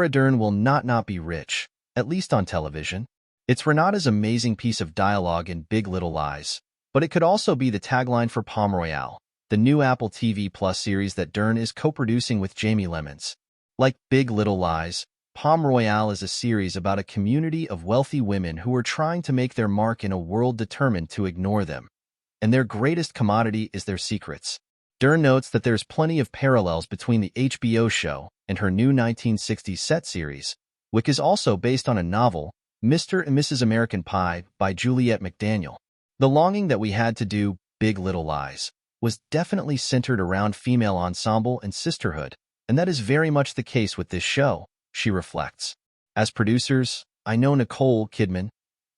Laura Dern will not be rich, at least on television. It's Renata's amazing piece of dialogue in Big Little Lies, but it could also be the tagline for Royale, the new Apple TV Plus series that Dern is co-producing with Jamie Lemons. Like Big Little Lies, Royale is a series about a community of wealthy women who are trying to make their mark in a world determined to ignore them. And their greatest commodity is their secrets. Dern notes that there's plenty of parallels between the HBO show and her new 1960s set series, which is also based on a novel, Mr. and Mrs. American Pie by Juliet McDaniel. The longing that we had to do Big Little Lies was definitely centered around female ensemble and sisterhood, and that is very much the case with this show, she reflects. As producers, I know Nicole Kidman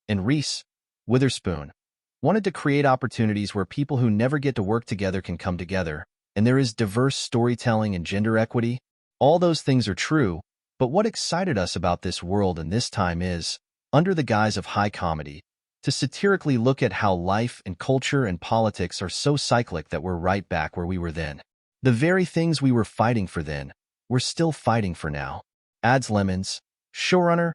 and Reese Witherspoon wanted to create opportunities where people who never get to work together can come together, and there is diverse storytelling and gender equity. All those things are true, but what excited us about this world and this time is, under the guise of high comedy, to satirically look at how life and culture and politics are so cyclic that we're right back where we were then. The very things we were fighting for then, we're still fighting for now. Adds Lemons, showrunner,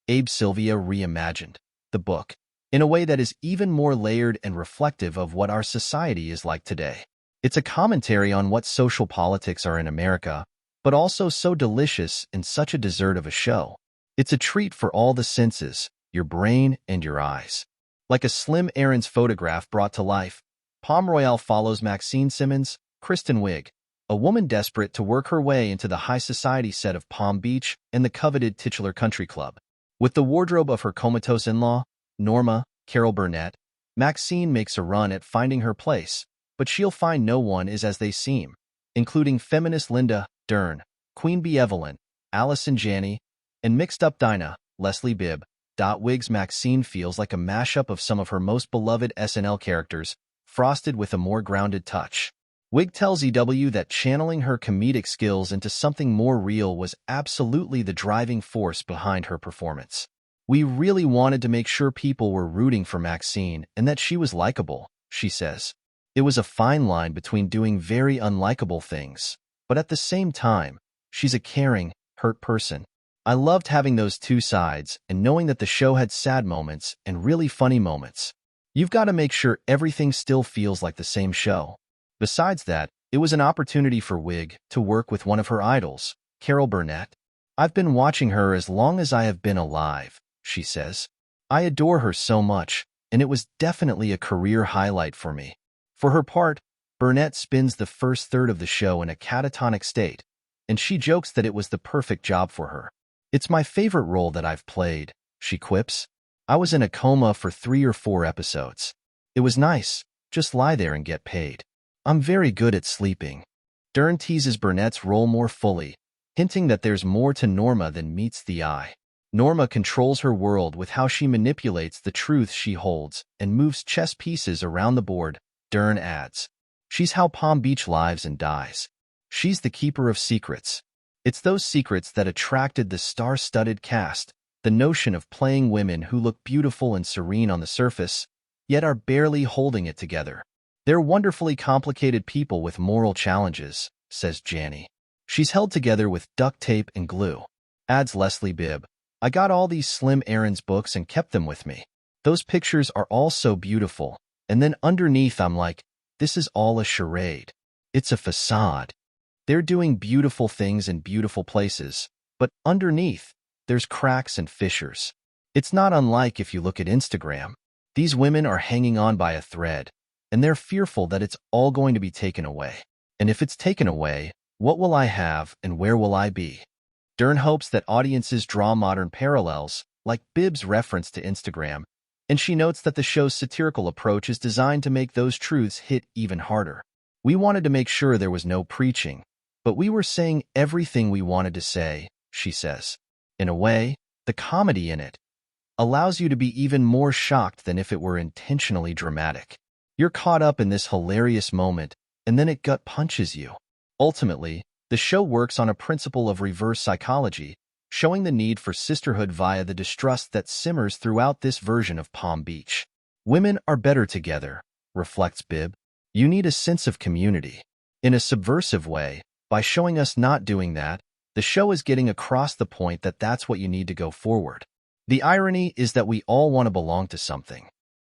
Abe Sylvia reimagined the book in a way that is even more layered and reflective of what our society is like today. It's a commentary on what social politics are in America, but also so delicious and such a dessert of a show. It's a treat for all the senses, your brain and your eyes. Like a Slim Aaron's photograph brought to life, Royale follows Maxine Simmons, Kristen Wiig, a woman desperate to work her way into the high society set of Palm Beach and the coveted titular country club. With the wardrobe of her comatose in-law, Norma Carol Burnett, Maxine makes a run at finding her place, but she'll find no one is as they seem, including feminist Linda Dern, Queen Bee Evelyn, Allison Janney, and mixed-up Dinah, Leslie Bibb. Wiig's Maxine feels like a mashup of some of her most beloved SNL characters, frosted with a more grounded touch. Wiig tells EW that channeling her comedic skills into something more real was absolutely the driving force behind her performance. We really wanted to make sure people were rooting for Maxine and that she was likable, she says. It was a fine line between doing very unlikable things, but at the same time, she's a caring, hurt person. I loved having those two sides and knowing that the show had sad moments and really funny moments. You've got to make sure everything still feels like the same show. Besides that, it was an opportunity for Wiig to work with one of her idols, Carol Burnett. I've been watching her as long as I have been alive, she says. I adore her so much, and it was definitely a career highlight for me. For her part, Burnett spends the first third of the show in a catatonic state, and she jokes that it was the perfect job for her. It's my favorite role that I've played, she quips. I was in a coma for 3 or 4 episodes. It was nice, just lie there and get paid. I'm very good at sleeping. Dern teases Burnett's role more fully, hinting that there's more to Norma than meets the eye. Norma controls her world with how she manipulates the truth she holds and moves chess pieces around the board, Dern adds. She's how Palm Beach lives and dies. She's the keeper of secrets. It's those secrets that attracted the star-studded cast, the notion of playing women who look beautiful and serene on the surface, yet are barely holding it together. They're wonderfully complicated people with moral challenges, says Janney. She's held together with duct tape and glue. Adds Leslie Bibb. I got all these Slim Aaron's books and kept them with me. Those pictures are all so beautiful, and then underneath I'm like, this is all a charade. It's a facade. They're doing beautiful things in beautiful places, but underneath, there's cracks and fissures. It's not unlike if you look at Instagram. These women are hanging on by a thread, and they're fearful that it's all going to be taken away. And if it's taken away, what will I have and where will I be? Dern hopes that audiences draw modern parallels, like Bibb's reference to Instagram, and she notes that the show's satirical approach is designed to make those truths hit even harder. We wanted to make sure there was no preaching, but we were saying everything we wanted to say, she says. In a way, the comedy in it allows you to be even more shocked than if it were intentionally dramatic. You're caught up in this hilarious moment, and then it gut punches you. Ultimately, the show works on a principle of reverse psychology, showing the need for sisterhood via the distrust that simmers throughout this version of Palm Beach. Women are better together, reflects Bibb. You need a sense of community. In a subversive way, by showing us not doing that, The show is getting across the point that that's what you need to go forward. The irony is that we all want to belong to something.